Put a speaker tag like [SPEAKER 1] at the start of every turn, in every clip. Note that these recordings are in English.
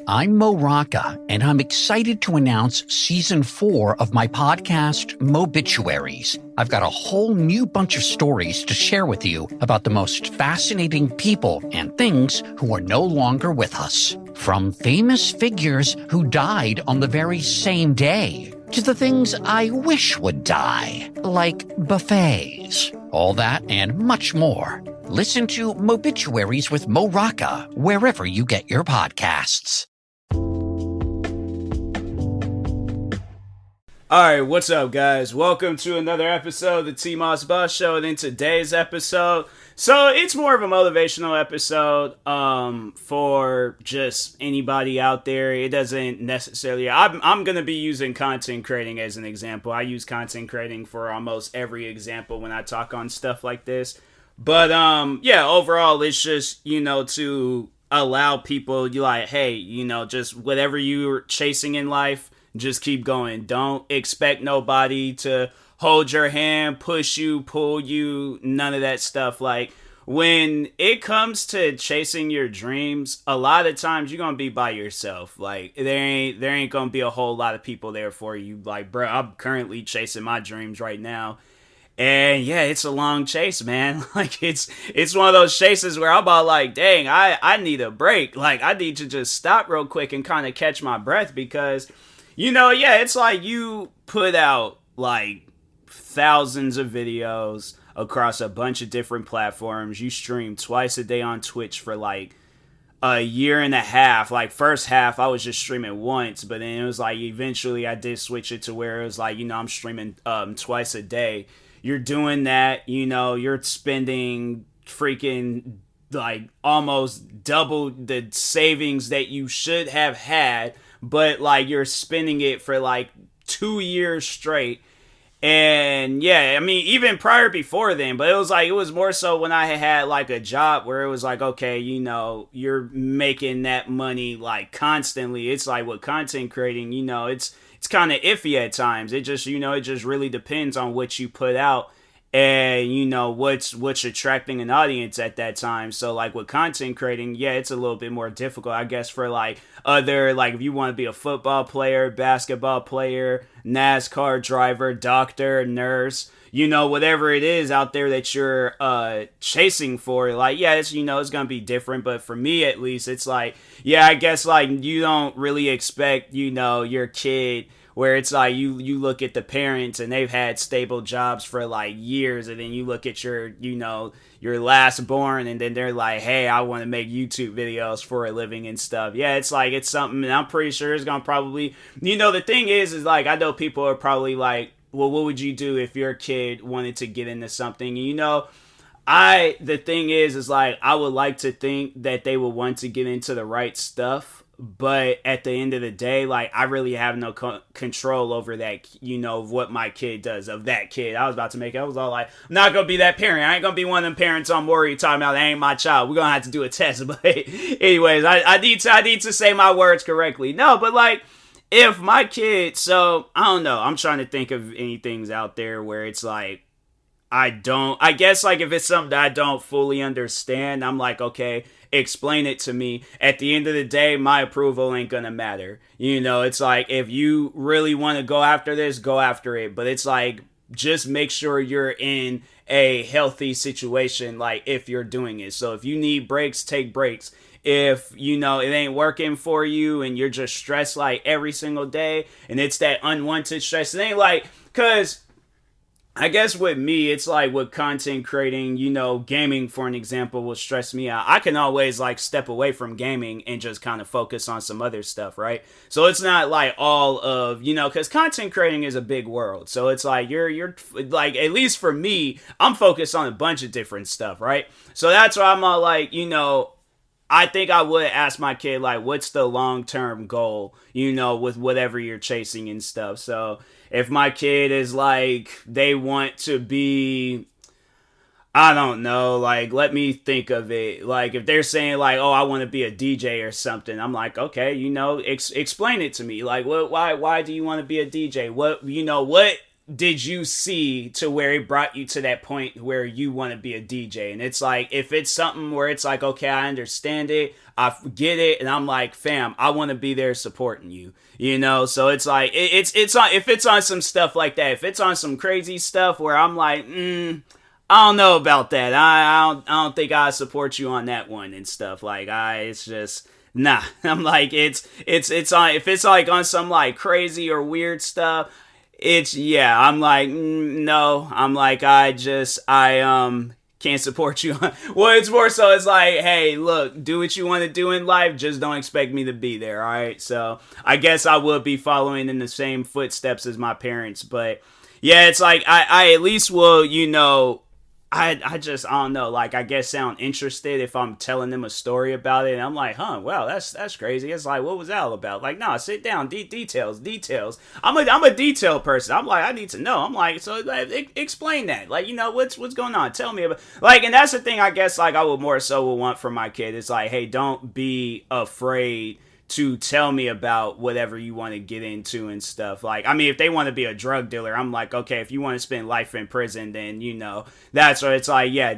[SPEAKER 1] I'm Mo Rocca, and I'm excited to announce Season 4 of my podcast, Mobituaries. I've got a whole new bunch of stories to share with you about the most fascinating people and things who are no longer with us. From famous figures who died on the very same day, to the things I wish would die, like buffets. All that and much more. Listen to Mobituaries with Mo Rocca wherever you get your podcasts.
[SPEAKER 2] Alright, what's up, guys? Welcome to another episode of the TMossBoss Show. And in today's episode, so it's more of a motivational episode for just anybody out there. It doesn't necessarily... I'm going to be using content creating as an example. I use content creating for almost every example when I talk on stuff like this. But, yeah, overall, it's just, to allow people, hey, just whatever you're chasing in life, just keep going. Don't expect nobody to hold your hand, push you, pull you, none of that stuff. Like, when it comes to chasing your dreams, a lot of times you're gonna be by yourself. Like, there ain't gonna be a whole lot of people there for you. Like, bro, I'm currently chasing my dreams right now. And yeah, it's a long chase, man. Like, it's one of those chases where I'm about like, dang, I need a break. Like, I need to just stop real quick and kind of catch my breath because, it's like you put out like thousands of videos across a bunch of different platforms. You stream twice a day on Twitch for like a year and a half. Like, first half I was just streaming once, but then it was like eventually I did switch it to where it was like, I'm streaming twice a day. You're doing that, you're spending freaking like almost double the savings that you should have had, but like you're spending it for like 2 years straight. And yeah, I mean, even prior before then, but it was more so when I had like a job where it was like, okay, you're making that money like constantly. It's like with content creating, it's kind of iffy at times. It just, it just really depends on what you put out and, what's attracting an audience at that time. So like with content creating, yeah, it's a little bit more difficult, I guess, for like other, like if you want to be a football player, basketball player, NASCAR driver, doctor, nurse, whatever it is out there that you're chasing for, like, yeah, it's, it's going to be different. But for me, at least, it's like, yeah, I guess like you don't really expect, your kid where it's like you look at the parents and they've had stable jobs for like years, and then you look at your last born and then they're like, hey, I want to make YouTube videos for a living and stuff. Yeah, it's like, it's something that I'm pretty sure is going to probably, the thing is like, I know people are probably like, well, what would you do if your kid wanted to get into something? The thing is like, I would like to think that they would want to get into the right stuff. But at the end of the day, like, I really have no control over that, what my kid does of that kid. I was about to make it. I was all like, I'm not going to be that parent. I ain't going to be one of them parents I'm worried talking about that ain't my child. We're going to have to do a test. But anyways, I need to say my words correctly. No, but like, if my kid, so I don't know. I'm trying to think of any things out there where it's like, I guess like if it's something that I don't fully understand, I'm like, okay, explain it to me. At the end of the day, my approval ain't gonna matter. It's like, if you really want to go after this, go after it. But it's like, just make sure you're in a healthy situation, like if you're doing it. So if you need breaks, take breaks. If, it ain't working for you and you're just stressed like every single day and it's that unwanted stress, it ain't like, cause I guess with me, it's like with content creating, gaming, for an example, will stress me out. I can always like step away from gaming and just kind of focus on some other stuff, right? So it's not like all of, because content creating is a big world. So it's like you're like, at least for me, I'm focused on a bunch of different stuff, right? So that's why I'm all like, I think I would ask my kid, like, what's the long-term goal, with whatever you're chasing and stuff. So if my kid is like, they want to be, I don't know, like, let me think of it. Like, if they're saying like, oh, I want to be a DJ or something, I'm like, okay, explain it to me. Like, why do you want to be a DJ? What did you see to where it brought you to that point where you want to be a DJ? And it's like, if it's something where it's like, okay, I understand it, I get it, and I'm like, fam, I want to be there supporting you, you know? So it's like, it's on, if it's on some stuff like that, if it's on some crazy stuff where I'm like, I don't know about that. I don't think I support you on that one and stuff. Like, it's just, nah. I'm like, it's on, if it's like on some like crazy or weird stuff, I'm like, no. I'm like, I can't support you. Well, it's more so, it's like, hey, look, do what you want to do in life, just don't expect me to be there, all right? So I guess I will be following in the same footsteps as my parents, but yeah, it's like, I at least will, you know, I don't know, like, I guess sound interested if I'm telling them a story about it, and I'm like, wow, that's crazy. It's like, what was that all about? Like, nah, sit down, details. I'm a detail person. I'm like, I need to know. I'm like, so explain that. Like, you know, what's going on? Tell me about, like, and that's the thing, I guess, like, I would more so would want for my kid. It's like, hey, don't be afraid to tell me about whatever you want to get into and stuff. Like, I mean, if they want to be a drug dealer, I'm like, okay, if you want to spend life in prison, then, you know, that's where it's like, yeah,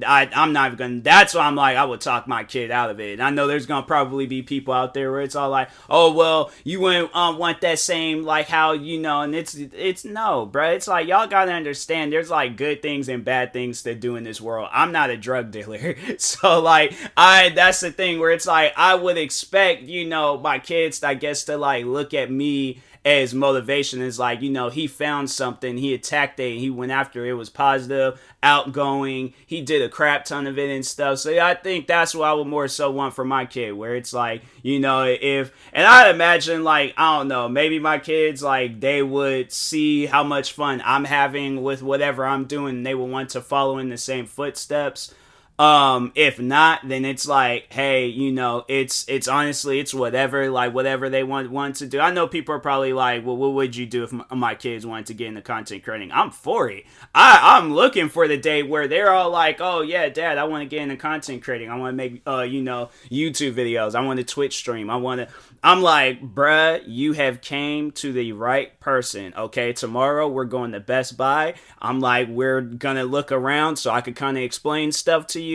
[SPEAKER 2] I'm not gonna, that's why I'm like, I would talk my kid out of it. And I know there's gonna probably be people out there where it's all like, oh, well, you wouldn't want that same, like, how, you know, and it's no, bro. It's like, y'all gotta understand, there's like good things and bad things to do in this world. I'm not a drug dealer. So, like, that's the thing where it's like, I would expect, you know, my kids, I guess, to like look at me as motivation. Is like, you know, he found something, he attacked it, and he went after it. It was positive, outgoing, he did a crap ton of it and stuff. So yeah, I think that's what I would more so want for my kid, where it's like, you know, and I imagine, like, I don't know, maybe my kids, like, they would see how much fun I'm having with whatever I'm doing, and they would want to follow in the same footsteps. If not, then it's like, hey, you know, it's honestly, it's whatever, like, whatever they want to do. I know people are probably like, well, what would you do if my kids wanted to get into content creating? I'm for it. I'm looking for the day where they're all like, oh yeah, dad, I want to get into content creating. I want to make, you know, YouTube videos. I want to Twitch stream. I'm like, bruh, you have came to the right person, okay? Tomorrow, we're going to Best Buy. I'm like, we're gonna look around so I could kind of explain stuff to you.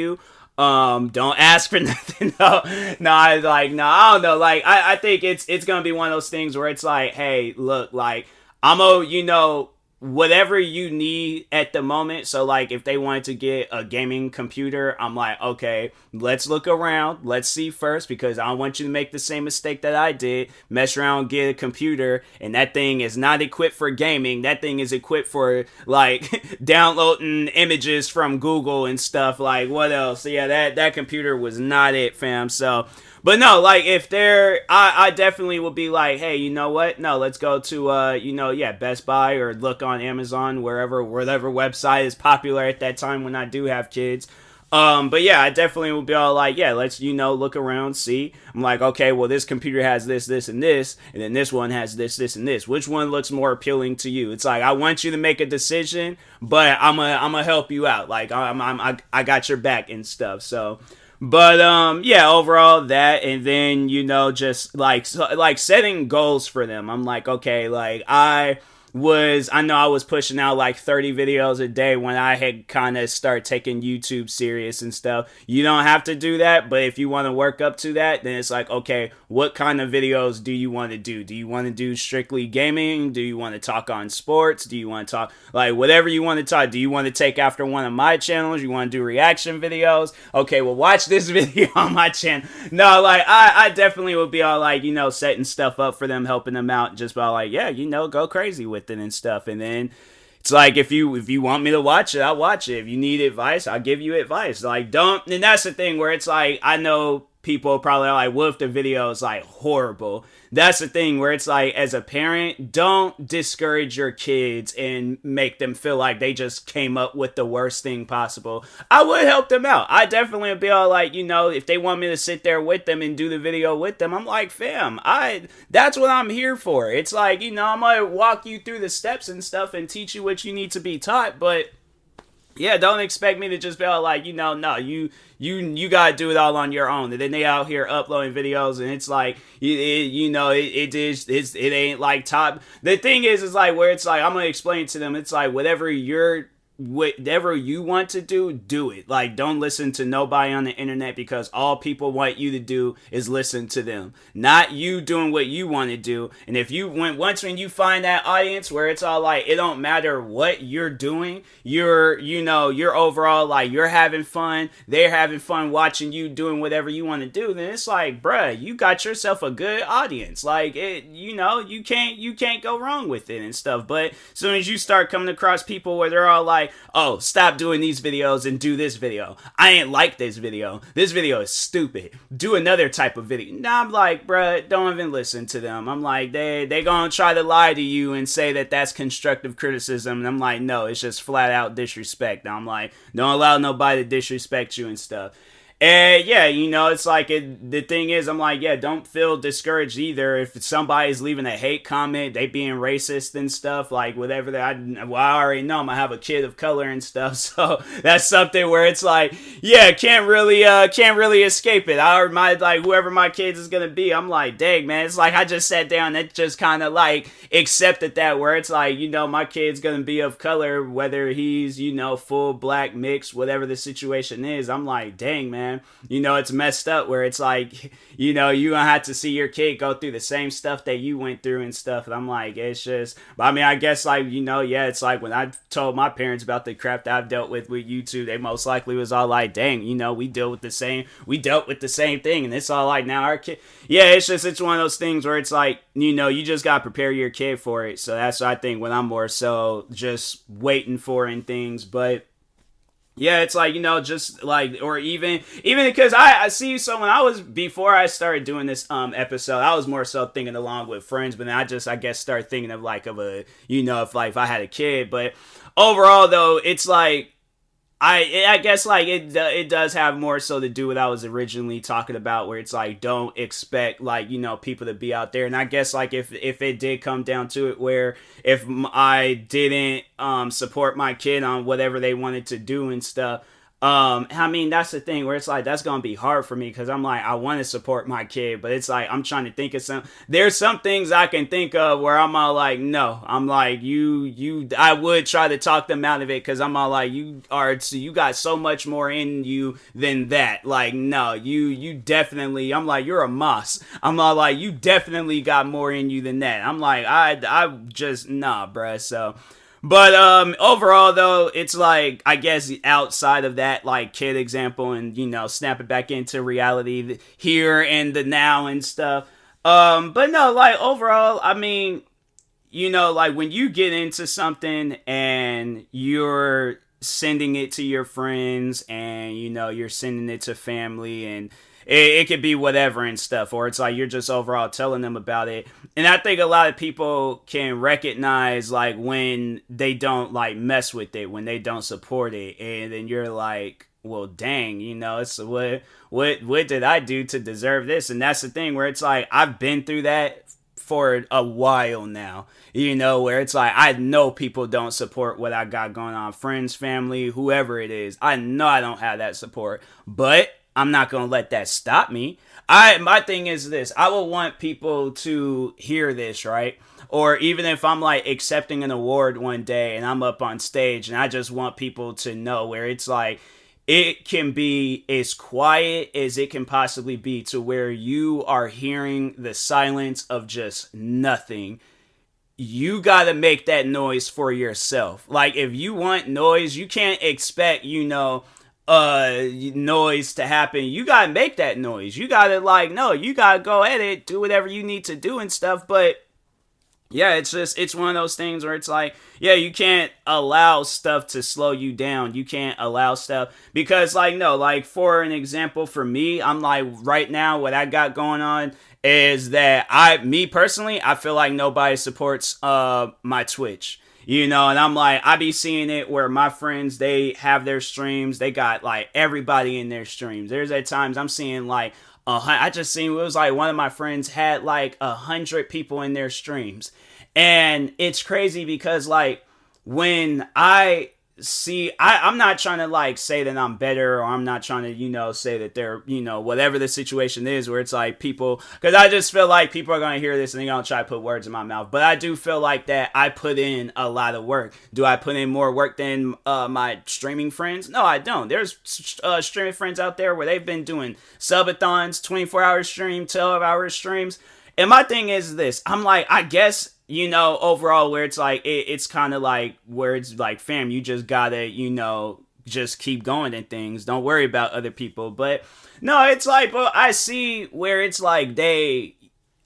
[SPEAKER 2] Don't ask for nothing. I don't know. Like, I think it's gonna be one of those things where it's like, hey, look, like, you know, whatever you need at the moment. So, like, if they wanted to get a gaming computer, I'm like, okay, let's look around. Let's see first, because I don't want you to make the same mistake that I did. Mess around, get a computer, and that thing is not equipped for gaming. That thing is equipped for, like, downloading images from Google and stuff. Like, what else? So, yeah, that computer was not it, fam. So, but no, like, if I definitely would be like, hey, you know what? No, let's go to, you know, yeah, Best Buy, or look on Amazon, whatever website is popular at that time when I do have kids. But yeah, I definitely would be all like, yeah, let's, you know, look around, see. I'm like, okay, well, this computer has this, and this, and then this one has this, and this. Which one looks more appealing to you? It's like, I want you to make a decision, but I'm gonna help you out. Like, I got your back and stuff, so. But, yeah, overall that, and then, you know, just, like setting goals for them. I'm like, okay, like, I know I was pushing out like 30 videos a day when I had kind of started taking YouTube serious and stuff. You don't have to do that, but if you want to work up to that, then it's like, okay, what kind of videos do you want to do? Do you want to do strictly gaming? Do you want to talk on sports? Do you want to talk, like, whatever you want to talk? Do you want to take after one of my channels? You want to do reaction videos? Okay, well, watch this video on my channel. No, like, I definitely would be all like, you know, setting stuff up for them, helping them out, just by like, yeah, you know, go crazy with it and stuff. And then it's like, if you want me to watch it, I'll watch it. If you need advice, I'll give you advice. Like, and that's the thing where it's like, I know people probably are like, what if the video is like horrible? That's the thing where it's like, as a parent, don't discourage your kids and make them feel like they just came up with the worst thing possible. I would help them out. I definitely would be all like, you know, if they want me to sit there with them and do the video with them, I'm like, fam, that's what I'm here for. It's like, you know, I'm gonna walk you through the steps and stuff and teach you what you need to be taught, but Yeah, don't expect me to just be all like, no, you gotta do it all on your own. And then they out here uploading videos, and it's like, it ain't like top. The thing is like where it's like I'm gonna explain to them. It's like whatever you want to do it. Like, don't listen to nobody on the internet, because all people want you to do is listen to them, not you doing what you want to do. And if you when you find that audience where it's all like, it don't matter what you're doing, you're overall like, you're having fun, they're having fun watching you doing whatever you want to do, then it's like, bruh, you got yourself a good audience. Like, you can't go wrong with it and stuff. But as soon as you start coming across people where they're all like, oh, stop doing these videos and do this video. I ain't like this video. This video is stupid. Do another type of video. Nah, I'm like, bruh, don't even listen to them. I'm like, they gonna try to lie to you and say that that's constructive criticism. And I'm like, no, it's just flat out disrespect. I'm like, don't allow nobody to disrespect you and stuff. And yeah, it's like, the thing is, I'm like, yeah, don't feel discouraged either if somebody's leaving a hate comment, they being racist and stuff, like whatever. I already know I'm gonna have a kid of color and stuff, so that's something where it's like, yeah, can't really escape it. Whoever my kids is gonna be, I'm like, dang, man, it's like I just sat down and just kind of like accepted that, where it's like, my kid's gonna be of color, whether he's full black, mixed, whatever the situation is. I'm like, dang, man. It's messed up where it's like, you gonna have to see your kid go through the same stuff that you went through and stuff. And I'm like, it's just, but I mean, I guess like, yeah, it's like when I told my parents about the crap that I've dealt with YouTube, they most likely was all like, dang, we dealt with the same thing. And it's all like, now our kid, yeah, it's one of those things where it's like, you just gotta prepare your kid for it. So that's what I think when I'm more so just waiting for and things. But yeah, it's like, just like, or even because I see, so before I started doing this episode, I was more so thinking along with friends, but then I guess started thinking of like, if I had a kid. But overall though, it's like, I guess like it does have more so to do with what I was originally talking about, where it's like, don't expect like, people to be out there. And I guess like if it did come down to it, where if I didn't support my kid on whatever they wanted to do and stuff, I mean, that's the thing where it's like, that's going to be hard for me, because I'm like, I want to support my kid, but it's like, I'm trying to think of there's some things I can think of where I'm all like, no, I'm like, I would try to talk them out of it, because I'm all like, you got so much more in you than that. Like, no, you definitely, I'm like, you're a moss. I'm all like, you definitely got more in you than that. I'm like, I just, nah, bruh, so. But overall though, it's like, I guess outside of that like kid example, and snap it back into reality here and the now and stuff. But no, like overall, I mean, like when you get into something and you're sending it to your friends, and you're sending it to family, and it could be whatever and stuff, or it's like you're just overall telling them about it. And I think a lot of people can recognize like when they don't like mess with it, when they don't support it, and then you're like, well, dang, it's what did I do to deserve this? And that's the thing where it's like, I've been through that for a while now, where it's like, I know people don't support what I got going on, friends, family, whoever it is. I know I don't have that support, but I'm not going to let that stop me. My thing is this, I will want people to hear this, right? Or even if I'm like accepting an award one day and I'm up on stage, and I just want people to know, where it's like, it can be as quiet as it can possibly be, to where you are hearing the silence of just nothing. You gotta make that noise for yourself. Like, if you want noise, you can't expect, noise to happen. You gotta make that noise. You gotta you gotta go at it, do whatever you need to do and stuff. But yeah, it's one of those things where it's like, yeah, you can't allow stuff to slow you down. You can't allow stuff, because for an example, for me, I'm like, right now, what I got going on is that me personally, I feel like nobody supports my Twitch. And I'm like, I be seeing it where my friends, they have their streams, they got like everybody in their streams. There's at times I'm seeing like, I just seen, it was like one of my friends had like 100 people in their streams. And it's crazy because like, when I see, I'm not trying to like say that I'm better, or I'm not trying to, say that they're, whatever the situation is where it's like people, because I just feel like people are going to hear this and they're going to try to put words in my mouth. But I do feel like that I put in a lot of work. Do I put in more work than my streaming friends? No, I don't. There's streaming friends out there where they've been doing subathons, 24-hour stream, 12-hour streams. And my thing is this, I'm like, I guess, overall where it's like, it's kind of like where it's like, fam, you just gotta, just keep going and things. Don't worry about other people. But no, it's like, but I see where it's like they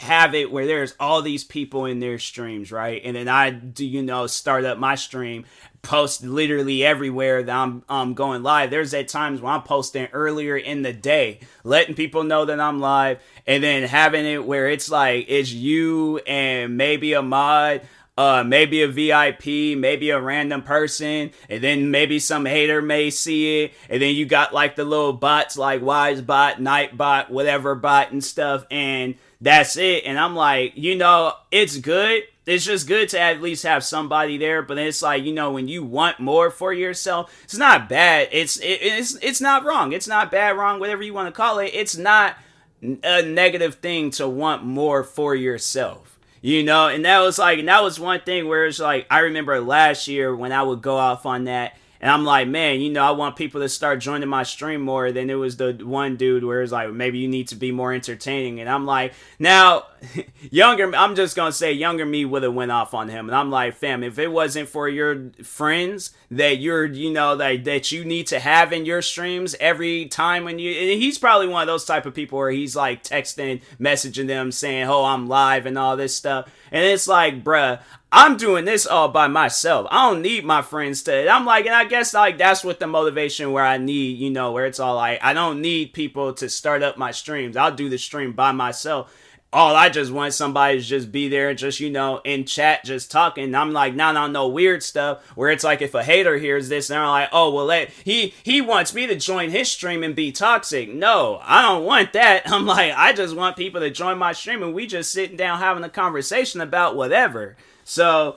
[SPEAKER 2] have it where there's all these people in their streams, right? And then I do, start up my stream, post literally everywhere that I'm going live. There's at times when I'm posting earlier in the day, letting people know that I'm live, and then having it where it's like it's you and maybe a mod, maybe a VIP, maybe a random person, and then maybe some hater may see it, and then you got like the little bots like Wise Bot, Night Bot, whatever bot and stuff, and that's it. And I'm like, it's good. It's just good to at least have somebody there. But it's like, when you want more for yourself, it's not bad. It's not wrong. It's not bad, wrong, whatever you want to call it. It's not a negative thing to want more for yourself. And that was one thing where it's like, I remember last year when I would go off on that. And I'm like, man, I want people to start joining my stream more. Then it was the one dude where it's like, maybe you need to be more entertaining. And I'm like, now, I'm just going to say younger me would have went off on him. And I'm like, fam, if it wasn't for your friends that you're, that you need to have in your streams every time and he's probably one of those type of people where he's like texting, messaging them saying, oh, I'm live and all this stuff. And it's like, bruh, I'm doing this all by myself. I don't need my friends to. I'm like, and I guess like that's what the motivation where I need, where it's all like, I don't need people to start up my streams. I'll do the stream by myself. All I just want somebody to just be there, just, in chat, just talking. I'm like, no weird stuff where it's like if a hater hears this, they're like, oh, well, he wants me to join his stream and be toxic. No, I don't want that. I'm like, I just want people to join my stream and we just sitting down having a conversation about whatever. So,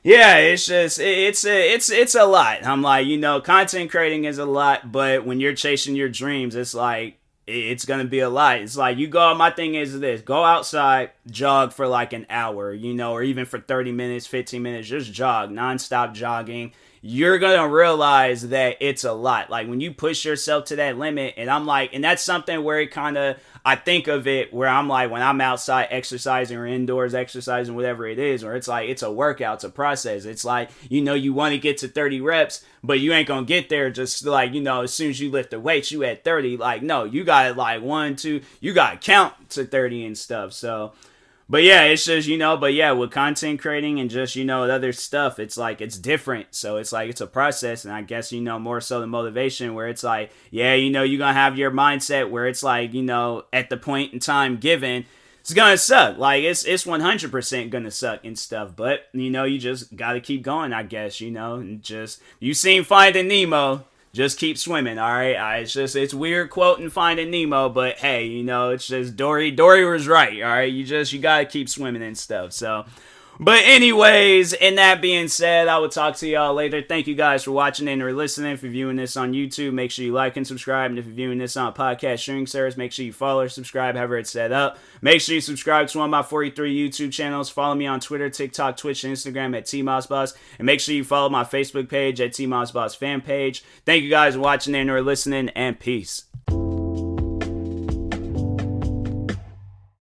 [SPEAKER 2] yeah, it's just, it's a lot. I'm like, content creating is a lot, but when you're chasing your dreams, it's like, it's going to be a lot. It's like, my thing is this, go outside, jog for like an hour, or even for 30 minutes, 15 minutes, just jog, nonstop jogging. You're going to realize that it's a lot. Like when you push yourself to that limit, and I'm like, and that's something where it kind of, I think of it where I'm like, when I'm outside exercising or indoors exercising, whatever it is, or it's like, it's a workout, it's a process. It's like, you want to get to 30 reps, but you ain't going to get there just like, as soon as you lift the weights, you at 30. Like, no, you got to like 1, 2, you got to count to 30 and stuff. So, but yeah, it's just, but yeah, with content creating and just, other stuff, it's like, it's different. So it's like, it's a process. And I guess, more so the motivation where it's like, yeah, you're going to have your mindset where it's like, at the point in time given, it's going to suck. Like, it's 100% going to suck and stuff. But, you just got to keep going, I guess, and just, you seen Finding Nemo. Just keep swimming, all right? It's weird quoting Finding Nemo, but hey, it's just Dory was right, all right? You gotta keep swimming and stuff, so. But anyways, and that being said, I will talk to y'all later. Thank you guys for watching and or listening. If you're viewing this on YouTube, make sure you like and subscribe. And if you're viewing this on a podcast streaming service, make sure you follow or subscribe, however it's set up. Make sure you subscribe to one of my 43 YouTube channels. Follow me on Twitter, TikTok, Twitch, and Instagram at TMossBoss. And make sure you follow my Facebook page at TMossBoss fan page. Thank you guys for watching and or listening, and peace.